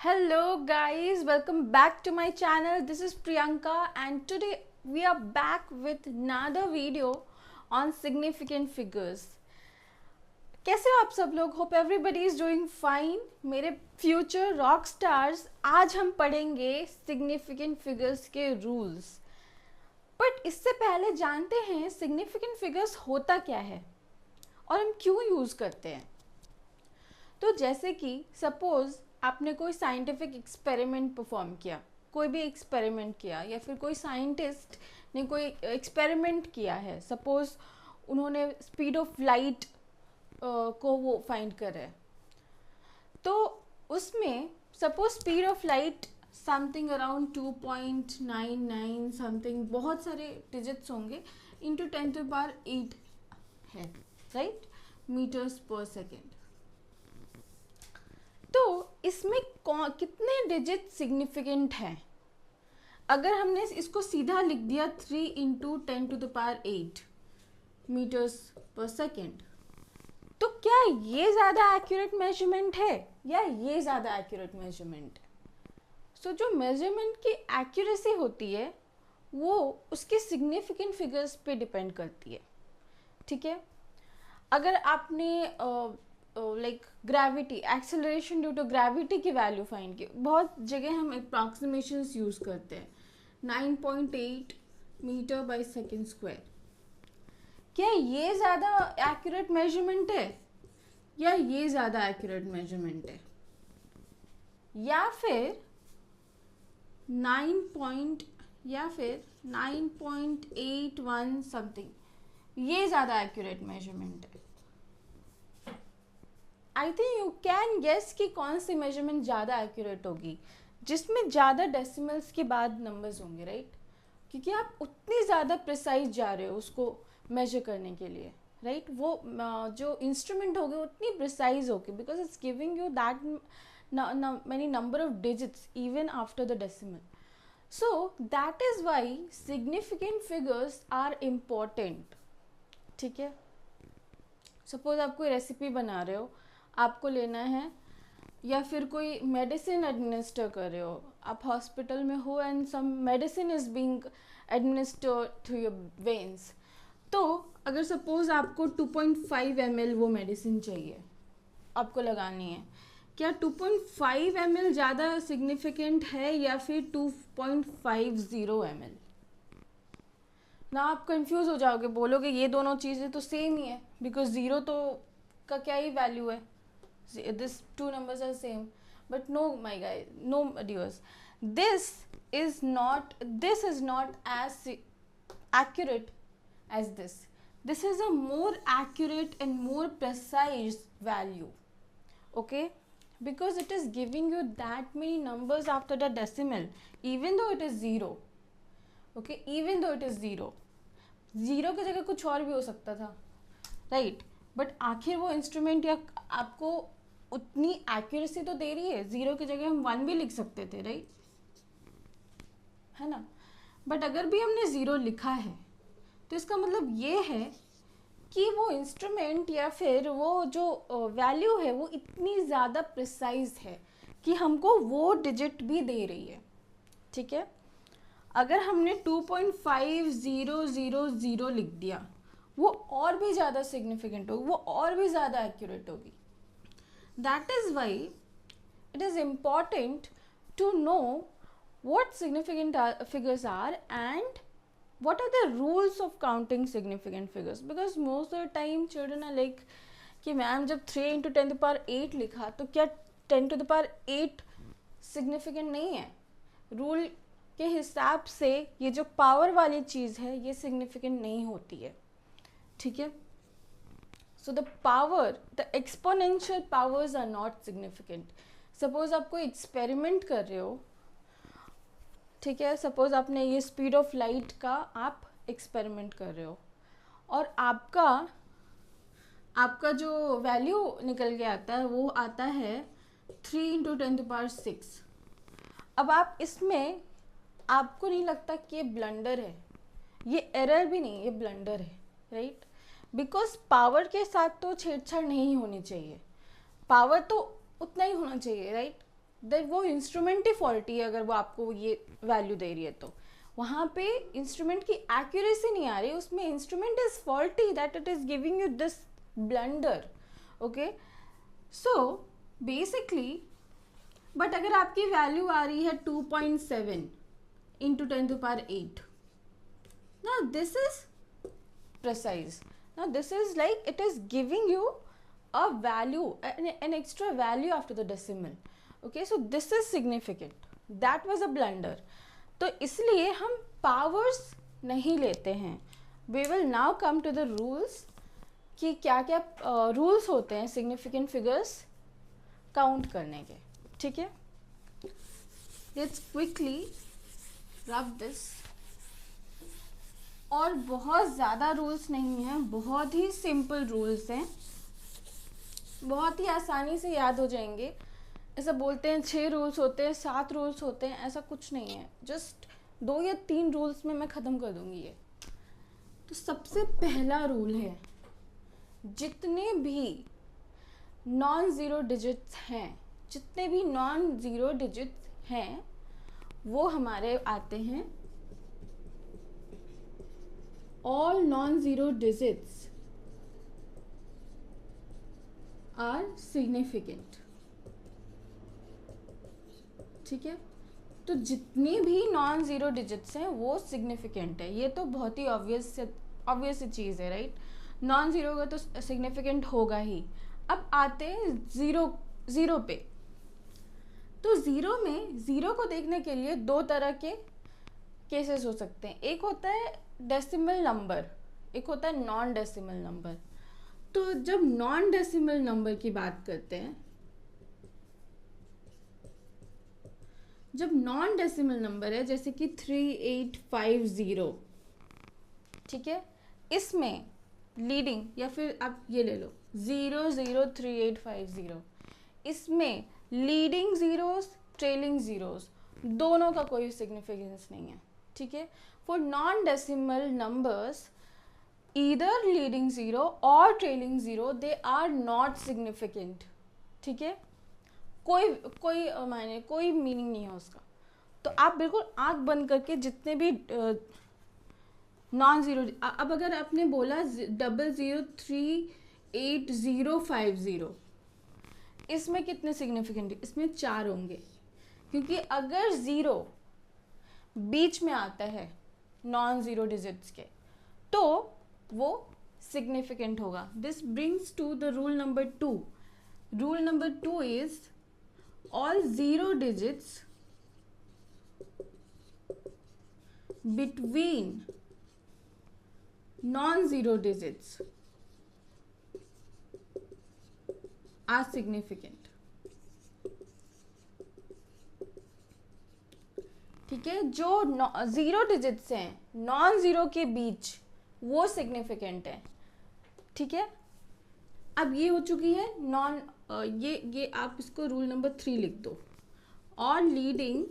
Hello guys, welcome back to my channel. This is Priyanka and today we are back with another video on significant figures. कैसे हो आप सब लोग? Hope everybody is doing fine. मेरे future rock stars, आज हम पढ़ेंगे significant figures के रूल्स. बट इससे पहले जानते हैं सिग्निफिकेंट फिगर्स होता क्या है और हम क्यों यूज़ करते हैं. तो जैसे कि सपोज आपने कोई साइंटिफिक एक्सपेरिमेंट परफॉर्म किया, कोई भी एक्सपेरिमेंट किया, या फिर कोई साइंटिस्ट ने कोई एक्सपेरिमेंट किया है. सपोज उन्होंने स्पीड ऑफ लाइट को वो फाइंड कर रहे हैं. तो उसमें suppose speed of light something around 2.99 something, बहुत सारे डिजिट्स होंगे, इंटू 10⁸ है, राइट, मीटर्स पर सेकेंड. तो इसमें कितने डिजिट सिग्निफिकेंट हैं? अगर हमने इसको सीधा लिख दिया 3 इंटू 10⁸ मीटर्स पर सेकेंड, तो क्या ये ज़्यादा एक्यूरेट मेजरमेंट है या ये ज़्यादा एक्यूरेट मेजरमेंट है? सो जो मेजरमेंट की एक्यूरेसी होती है वो उसके सिग्निफिकेंट फिगर्स पे डिपेंड करती है. ठीक है, अगर आपने like gravity, acceleration due to gravity की वैल्यू फाइंड की, बहुत जगह हम अप्रॉक्सीमेशंस यूज़ करते हैं. 9.8 मीटर बाय सेकेंड स्क्वायर, क्या ये ज़्यादा एक्यूरेट मेजरमेंट है या ये ज़्यादा एक्यूरेट मेजरमेंट है? या फिर 9.81 समथिंग, ये ज़्यादा एक्यूरेट मेजरमेंट है? I think you can guess कि कौन सी मेजरमेंट ज़्यादा एक्यूरेट होगी, जिसमें ज़्यादा डेसिमल्स के बाद नंबर्स होंगे, राइट? क्योंकि आप उतनी ज़्यादा प्रिसाइज जा रहे हो उसको मेजर करने के लिए, राइट? वो जो इंस्ट्रूमेंट होगी उतनी प्रिसाइज होगी, because it's giving you that many number of digits even after the decimal. So that is why significant figures are important. ठीक है, सपोज आप कोई रेसिपी बना रहे हो, आपको लेना है, या फिर कोई मेडिसिन एडमिनिस्टर कर रहे हो, आप हॉस्पिटल में हो and some medicine is being administered through your veins. तो अगर सपोज आपको 2.5 ml वो मेडिसिन चाहिए, आपको लगानी है, क्या 2.5 ml ज़्यादा सिग्निफिकेंट है या फिर 2.50 ml? ना आप कंफ्यूज हो जाओगे, बोलोगे ये दोनों चीज़ें तो सेम ही है, बिकॉज ज़ीरो तो का क्या ही वैल्यू है, this two numbers are same. But no my guys, no dears, this is not as accurate as this. This is a more accurate and more precise value, okay, because it is giving you that many numbers after the decimal, even though it is zero. Okay, even though it is zero की जगह कुछ और भी हो सकता था, right? But आखिर वो इंस्ट्रूमेंट या आपको उतनी एक्यूरेसी तो दे रही है. ज़ीरो की जगह हम 1 भी लिख सकते थे, राइट? है ना? बट अगर भी हमने ज़ीरो लिखा है तो इसका मतलब ये है कि वो इंस्ट्रूमेंट या फिर वो जो वैल्यू है वो इतनी ज़्यादा प्रिसाइज है कि हमको वो डिजिट भी दे रही है. ठीक है, अगर हमने 2.5000 लिख दिया, वो और भी ज़्यादा सिग्निफिकेंट होगी, वो और भी ज़्यादा एक्यूरेट होगी. That is why it is important to know what significant figures are and what are the rules of counting significant figures, because most of the time children are like कि ma'am जब 3 into 10⁸ लिखा तो क्या 10⁸ significant नहीं है? Rule के हिसाब से ये जो पावर वाली चीज़ है ये सिग्निफिकेंट नहीं होती है. ठीक है, so the power, the exponential powers are not significant. Suppose आप कोई एक्सपेरिमेंट कर रहे हो, ठीक है, सपोज आपने ये स्पीड ऑफ लाइट का आप एक्सपेरिमेंट कर रहे हो और आपका जो वैल्यू निकल के आता है वो आता है 3 इंटू 10⁶. अब आप इसमें, आपको नहीं लगता कि ये ब्लंडर है, ये एरर भी नहीं, ये ब्लंडर है, राइट? बिकॉज पावर के साथ तो छेड़छाड़ नहीं होनी चाहिए, पावर तो उतना ही होना चाहिए, राइट? वो इंस्ट्रूमेंट ही फॉल्टी है अगर वो आपको ये वैल्यू दे रही है तो वहाँ पे इंस्ट्रूमेंट की एक्यूरेसी नहीं आ रही, उसमें instrument is faulty that it is giving you this blunder. Okay, so basically but अगर आपकी वैल्यू आ रही है 2.7 into 10⁸, now this is precise. Now this is like it is giving you a value, an extra value after the decimal. Okay, so this is significant. That was a blunder. तो इसलिए हम powers नहीं लेते हैं. We will now come to the rules कि क्या क्या rules होते हैं significant figures count करने के. ठीक है, let's quickly rub this. और बहुत ज़्यादा रूल्स नहीं हैं, बहुत ही सिंपल रूल्स हैं, बहुत ही आसानी से याद हो जाएंगे. ऐसा बोलते हैं 6 रूल्स होते हैं, 7 रूल्स होते हैं, ऐसा कुछ नहीं है. जस्ट 2 या 3 रूल्स में मैं ख़त्म कर दूंगी ये. तो सबसे पहला रूल है, जितने भी नॉन ज़ीरो डिजिट्स हैं, जितने भी नॉन ज़ीरो डिजिट्स हैं वो हमारे आते हैं all non-zero digits are significant. ठीक है, तो जितने भी नॉन ज़ीरो डिजिट्स हैं वो सिग्निफिकेंट है. ये तो बहुत ही ऑब्वियस चीज़ है, राइट. नॉन ज़ीरो का तो सिग्निफिकेंट होगा ही. अब आते हैं ज़ीरो पे. तो ज़ीरो में ज़ीरो को देखने के लिए 2 तरह के केसेस हो सकते हैं. एक होता है डेसिमल नंबर, एक होता है नॉन डेसिमल नंबर. तो जब नॉन डेसिमल नंबर की बात करते हैं, जब नॉन डेसिमल नंबर है जैसे कि 3850, ठीक है, इसमें लीडिंग या फिर आप ये ले लो 003850, इसमें लीडिंग ज़ीरोस ट्रेलिंग ज़ीरोस दोनों का कोई सिग्निफिकेंस नहीं है. ठीक है, for non-decimal numbers either leading zero or trailing zero they are not significant. ठीक है, कोई मायने कोई मीनिंग नहीं है उसका. तो आप बिल्कुल आंख बंद करके जितने भी नॉन ज़ीरो, अब अगर आपने बोला 003850, इसमें कितने सिग्निफिकेंट, इसमें 4 होंगे, क्योंकि अगर ज़ीरो बीच में आता है नॉन ज़ीरो डिजिट्स के तो वो सिग्निफिकेंट होगा. This brings to the rule number 2. Rule number 2 is all zero digits between non zero digits are significant. ठीक है, जो ज़ीरो डिजिट्स हैं नॉन ज़ीरो के बीच वो सिग्निफिकेंट है. ठीक है, अब ये हो चुकी है नॉन, ये आप इसको रूल नंबर 3 लिख दो. All leading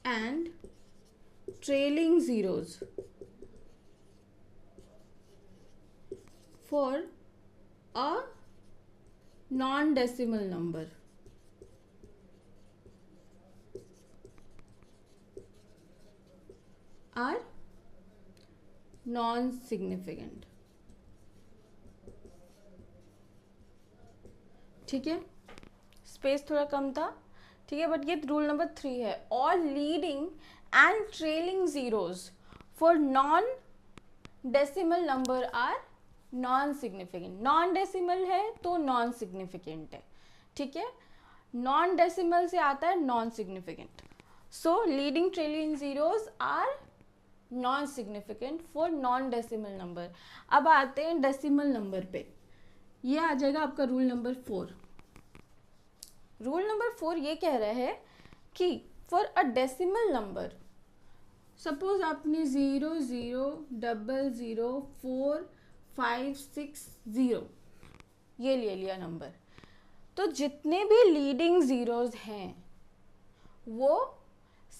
and trailing zeros for a non decimal number are non significant. ठीक है, स्पेस थोड़ा कम था. ठीक है, बट ये रूल नंबर 3 है. All leading and trailing zeros for non decimal number are non significant. Non decimal है तो नॉन सिग्निफिकेंट है. ठीक है, नॉन डेसिमल से आता है non significant. So leading trailing zeros are non significant for non decimal number. अब आते हैं डेसिमल नंबर पे. ये आ जाएगा आपका रूल नंबर 4. रूल नंबर 4 ये कह रहा है कि for a decimal number, suppose आपने 00004560 ये ले लिया नंबर, तो जितने भी लीडिंग ज़ीरोज़ हैं वो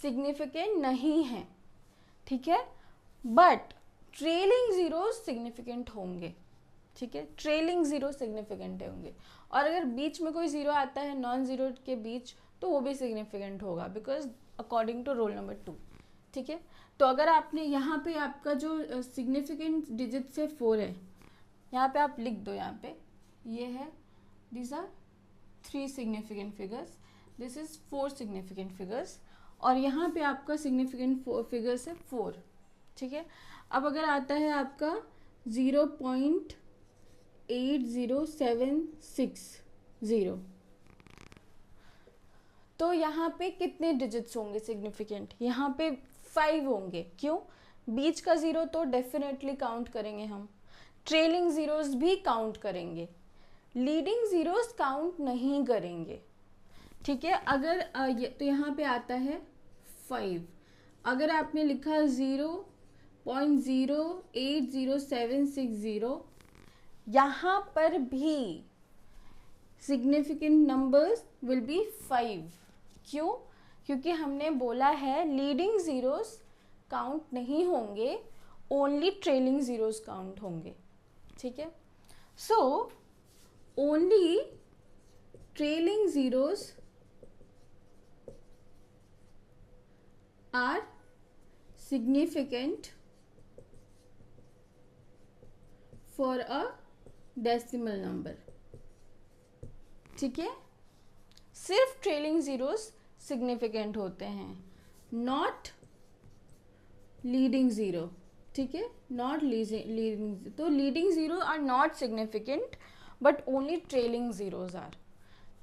सिग्निफिकेंट नहीं हैं. ठीक है, बट ट्रेलिंग ज़ीरोज़ सिग्निफिकेंट होंगे. ठीक है, ट्रेलिंग ज़ीरो सिग्निफिकेंट होंगे, और अगर बीच में कोई ज़ीरो आता है नॉन ज़ीरो के बीच तो वो भी सिग्निफिकेंट होगा, because according to rule number 2। ठीक है, तो अगर आपने यहाँ पे आपका जो सिग्निफिकेंट डिजिट से 4 है, यहाँ पे आप लिख दो, यहाँ पे ये है, these are 3 significant figures, this is 4 significant figures, और यहाँ पे आपका significant figures है 4। ठीक है, अब अगर आता है आपका 0.80760, तो यहाँ पे कितने डिजिट्स होंगे सिग्निफिकेंट? यहाँ पे 5 होंगे। क्यों? बीच का ज़ीरो तो डेफिनेटली काउंट करेंगे हम, ट्रेलिंग ज़ीरोस भी काउंट करेंगे, लीडिंग ज़ीरोस काउंट नहीं करेंगे। ठीक है, अगर तो यहाँ पे आता है 5। अगर आपने लिखा 0.080760, यहाँ पर भी सिग्निफिकेंट नंबर्स विल बी 5। क्यों? क्योंकि हमने बोला है लीडिंग ज़ीरोस काउंट नहीं होंगे, ओनली ट्रेलिंग ज़ीरोस काउंट होंगे। ठीक है, so only trailing zeros are significant for a decimal number. ठीक है, सिर्फ ट्रेलिंग ज़ीरोस सिग्निफिकेंट होते हैं, नॉट लीडिंग ज़ीरो। ठीक है, नॉट लीडिंग, तो leading zero are not significant but only trailing zeros are.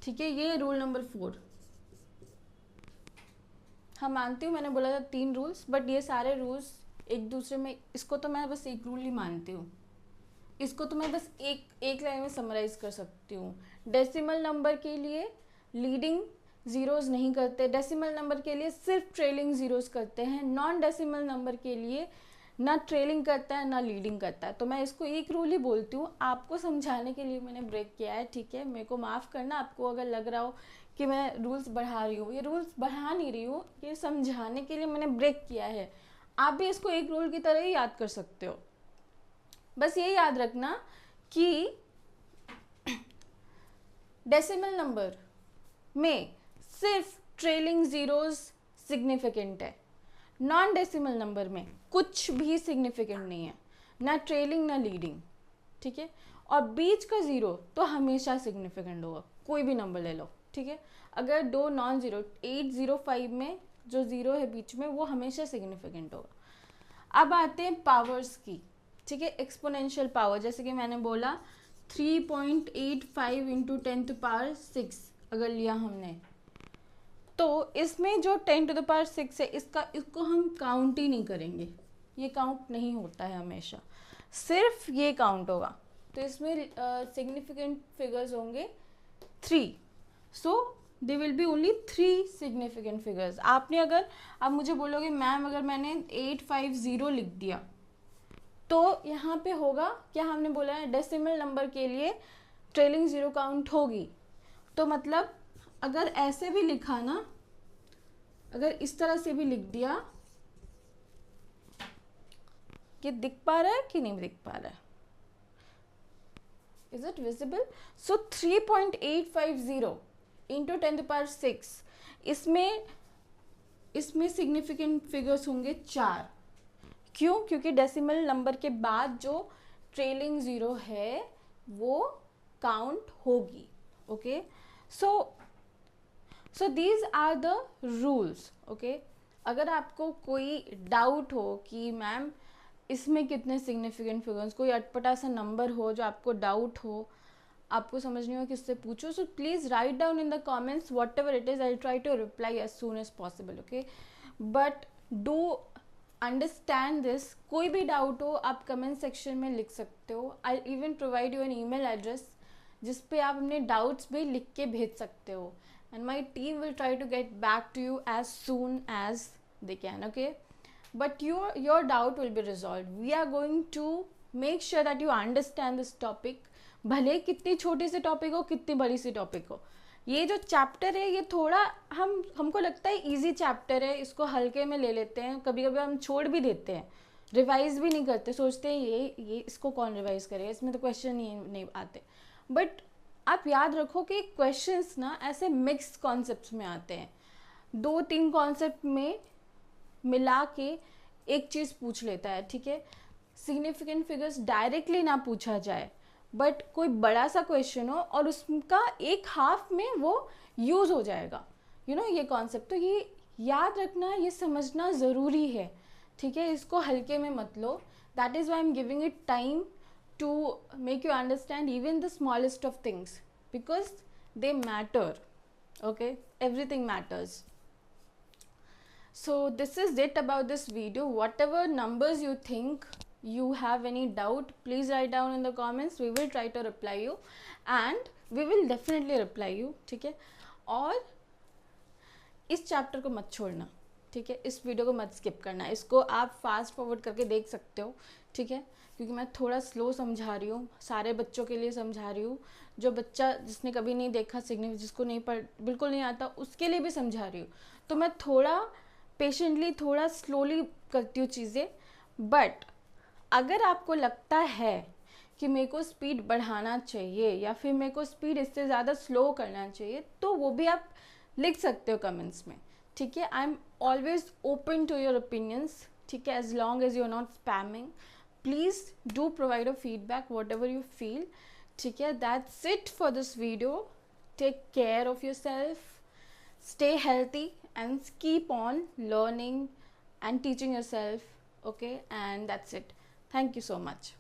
ठीक है, ये रूल नंबर 4। हम मानती हूँ, मैंने बोला था 3 रूल्स, बट ये सारे रूल्स एक दूसरे में, इसको तो मैं बस एक रूल ही मानती हूँ, इसको तो मैं बस एक लाइन में समराइज कर सकती हूँ। डेसिमल नंबर के लिए लीडिंग ज़ीरोज़ नहीं करते, डेसिमल नंबर के लिए सिर्फ ट्रेलिंग ज़ीरोज़ करते हैं, नॉन डेसिमल नंबर के लिए ना ट्रेलिंग करता है ना लीडिंग करता है। तो मैं इसको एक रूल ही बोलती हूँ, आपको समझाने के लिए मैंने ब्रेक किया है। ठीक है, मेरे को माफ़ करना आपको अगर लग रहा हो कि मैं रूल्स बढ़ा रही हूँ, ये रूल्स बढ़ा नहीं रही हूँ, ये समझाने के लिए मैंने ब्रेक किया है। आप भी इसको एक रूल की तरह ही याद कर सकते हो। बस ये याद रखना कि डेसिमल नंबर में सिर्फ ट्रेलिंग ज़ीरोज़ सिग्निफिकेंट है, नॉन डेसिमल नंबर में कुछ भी सिग्निफिकेंट नहीं है, ना ट्रेलिंग ना लीडिंग। ठीक है, और बीच का ज़ीरो तो हमेशा सिग्निफिकेंट होगा, कोई भी नंबर ले लो। ठीक है, अगर 2 नॉन ज़ीरो 805 में जो ज़ीरो है बीच में, वो हमेशा सिग्निफिकेंट होगा। अब आते हैं पावर्स की। ठीक है, एक्सपोनेंशियल पावर, जैसे कि मैंने बोला 3.85 इंटू 10⁶ अगर लिया हमने, तो इसमें जो 10⁶ है, इसको हम काउंट ही नहीं करेंगे, ये काउंट नहीं होता है हमेशा, सिर्फ ये काउंट होगा। तो इसमें सिग्निफिकेंट फिगर्स होंगे 3, so they will be only 3 significant figures. आपने अगर आप मुझे बोलोगे मैम अगर मैंने 850 लिख दिया तो यहाँ पे होगा क्या? हमने बोला है डेसिमल नंबर के लिए ट्रेलिंग ज़ीरो काउंट होगी, तो मतलब अगर ऐसे भी लिखा ना, अगर इस तरह से भी लिख दिया, ये दिख पा रहा है कि नहीं दिख पा रहा है? Is it visible? So 3.850 into 10⁶, इसमें सिग्निफिकेंट फिगर्स होंगे 4। क्यों? क्योंकि डेसिमल नंबर के बाद जो ट्रेलिंग ज़ीरो है वो काउंट होगी। Okay, so these are the rules. Okay, अगर आपको कोई डाउट हो कि मैम इसमें कितने सिग्निफिकेंट फिगर्स, कोई अटपटा सा नंबर हो जो आपको डाउट हो, आपको समझ नहीं हो किससे पूछो, so please write down in the comments whatever it is, I try to reply as soon as possible. Okay, but do understand this. कोई भी डाउट हो आप कमेंट सेक्शन में लिख सकते हो। I even provide you an email address जिस पे आप अपने डाउट्स भी लिख के भेज सकते हो, and my team will try to get back to you as soon as they can. Okay, but your doubt will be resolved. We are going to make sure that you understand this topic, भले कितनी छोटी सी topic हो कितनी बड़ी सी topic हो। ये जो chapter है ये थोड़ा हमको लगता है इजी चैप्टर है, इसको हल्के में ले लेते हैं, कभी कभी हम छोड़ भी देते हैं, रिवाइज भी नहीं करते, सोचते हैं ये इसको कौन रिवाइज करेगा, इसमें तो क्वेश्चन ही नहीं आते। बट आप याद रखो कि क्वेश्चंस ना ऐसे मिक्स कॉन्सेप्ट्स में आते हैं, 2-3 कॉन्सेप्ट में मिला के एक चीज़ पूछ लेता है, ठीक है। सिग्निफिकेंट फिगर्स डायरेक्टली ना पूछा जाए, बट कोई बड़ा सा क्वेश्चन हो और उसका एक हाफ में वो यूज़ हो जाएगा, ये कॉन्सेप्ट। तो ये याद रखना, ये समझना ज़रूरी है, ठीक है। इसको हल्के में मत लो। That is why I am giving it time to make you understand even the smallest of things, because they matter, okay, everything matters. So this is it about this video. Whatever numbers you think, you have any doubt, please write down in the comments. We will try to reply you and we will definitely reply you, ठीक है। और इस chapter को मत छोड़ना, ठीक है। इस वीडियो को मत स्किप करना, इसको आप फास्ट फॉरवर्ड करके देख सकते हो, ठीक है, क्योंकि मैं थोड़ा स्लो समझा रही हूँ, सारे बच्चों के लिए समझा रही हूँ। जो बच्चा जिसने कभी नहीं देखा सिग्निफिकेंट, जिसको नहीं बिल्कुल नहीं आता, उसके लिए भी समझा रही हूँ। तो मैं थोड़ा पेशेंटली, थोड़ा स्लोली करती हूँ चीज़ें। बट अगर आपको लगता है कि मेरे को स्पीड बढ़ाना चाहिए या फिर मेरे को स्पीड इससे ज़्यादा स्लो करना चाहिए, तो वो भी आप लिख सकते हो कमेंट्स में, ठीक है। I am always open to your opinions, ठीक है, as long as you are not spamming. Please do provide a feedback whatever you feel, ठीक है। That's it for this video. Take care of yourself, stay healthy and keep on learning and teaching yourself, okay, and that's it. Thank you so much.